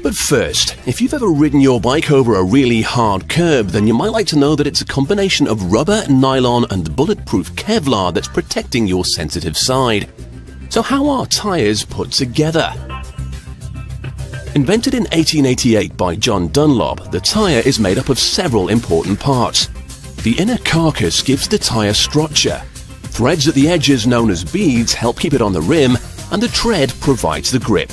But first, if you've ever ridden your bike over a really hard curb, then you might like to know that it's a combination of rubber, nylon and bulletproof Kevlar that's protecting your sensitive side. So how are tyres put together? Invented in 1888 by John Dunlop, the tyre is made up of several important parts. The inner carcass gives the tyre structure. Threads at the edges known as beads help keep it on the rim, and the tread provides the grip.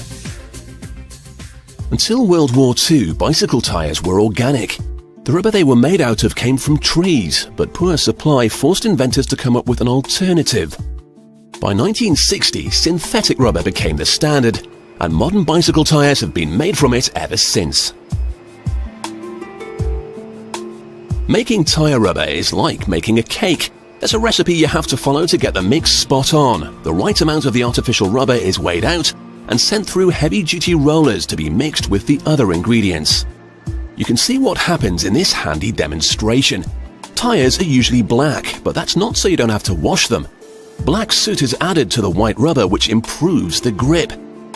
Until World War II, bicycle tyres were organic. The rubber they were made out of came from trees, but poor supply forced inventors to come up with an alternative. By 1960, synthetic rubber became the standard, and modern bicycle tyres have been made from it ever since. Making tyre rubber is like making a cake. There's a recipe you have to follow to get the mix spot on. The right amount of the artificial rubber is weighed out and sent through heavy-duty rollers to be mixed with the other ingredients. You can see what happens in this handy demonstration. Tyres are usually black, but that's not so you don't have to wash them. Black soot is added to the white rubber, which improves the grip.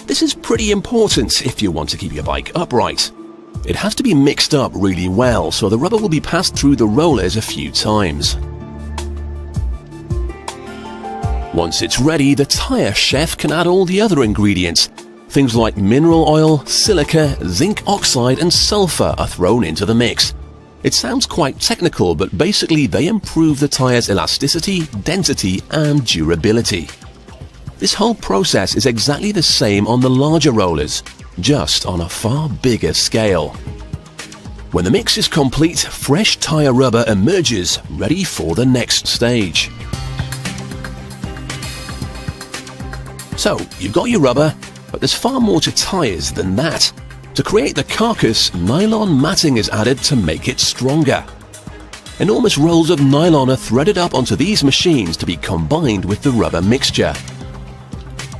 This is pretty important if you want to keep your bike upright. It has to be mixed up really well, so the rubber will be passed through the rollers a few times. Once it's ready, the tyre chef can add all the other ingredients. Things like mineral oil, silica, zinc oxide and sulfur are thrown into the mix. It sounds quite technical, but basically they improve the tyre's elasticity, density and durability. This whole process is exactly the same on the larger rollers, just on a far bigger scale. When the mix is complete, fresh tyre rubber emerges, ready for the next stage. So, you've got your rubber, but there's far more to tyres than that. To create the carcass, nylon matting is added to make it stronger. Enormous rolls of nylon are threaded up onto these machines to be combined with the rubber mixture.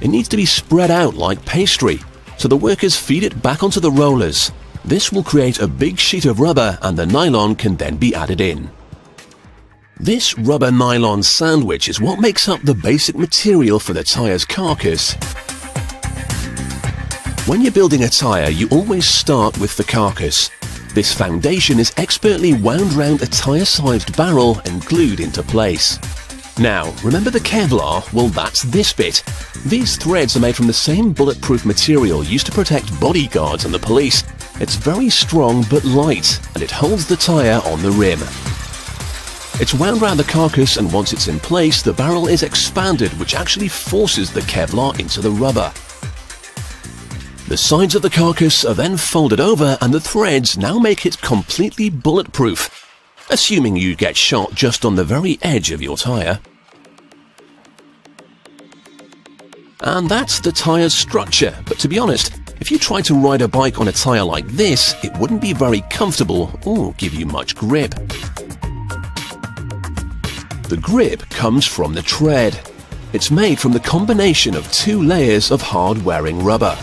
It needs to be spread out like pastry, so the workers feed it back onto the rollers. This will create a big sheet of rubber and the nylon can then be added in. This rubber nylon sandwich is what makes up the basic material for the tyre's carcass. When you're building a tyre, you always start with the carcass. This foundation is expertly wound round a tyre-sized barrel and glued into place. Now, remember the Kevlar? Well, that's this bit. These threads are made from the same bulletproof material used to protect bodyguards and the police. It's very strong but light, and it holds the tyre on the rim. It's wound round the carcass, and once it's in place, the barrel is expanded, which actually forces the Kevlar into the rubber. The sides of the carcass are then folded over, and the threads now make it completely bulletproof, assuming you get shot just on the very edge of your tyre. And that's the tyre's structure, but to be honest, if you try to ride a bike on a tyre like this, it wouldn't be very comfortable or give you much grip. The grip comes from the tread. It's made from the combination of two layers of hard-wearing rubber.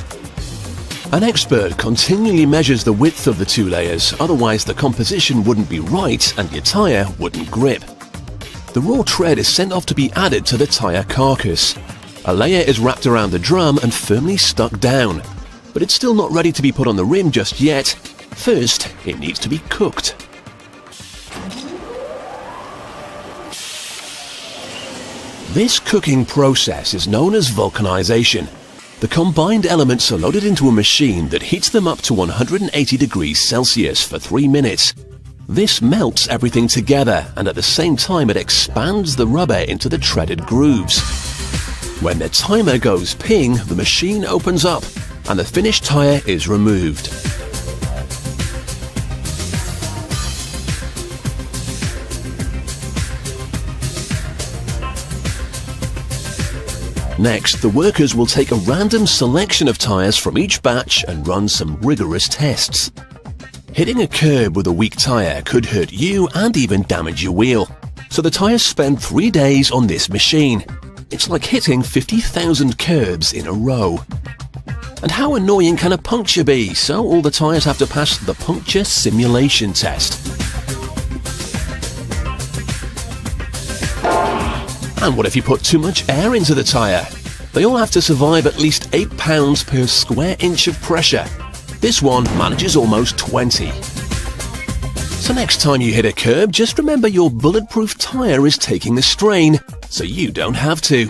An expert continually measures the width of the two layers, otherwise the composition wouldn't be right and your tyre wouldn't grip. The raw tread is sent off to be added to the tyre carcass. A layer is wrapped around the drum and firmly stuck down, but it's still not ready to be put on the rim just yet. First, it needs to be cooked. This cooking process is known as vulcanization. The combined elements are loaded into a machine that heats them up to 180 degrees Celsius for 3 minutes. This melts everything together, and at the same time it expands the rubber into the treaded grooves. When the timer goes ping, the machine opens up, and the finished tyre is removed. Next, the workers will take a random selection of tyres from each batch and run some rigorous tests. Hitting a curb with a weak tyre could hurt you and even damage your wheel, so the tyres spend 3 days on this machine. It's like hitting 50,000 curbs in a row. And how annoying can a puncture be? So all the tyres have to pass the puncture simulation test. And what if you put too much air into the tyre? They all have to survive at least 8 pounds per square inch of pressure. This one manages almost 20. So next time you hit a curb, just remember your bulletproof tyre is taking the strain, so you don't have to.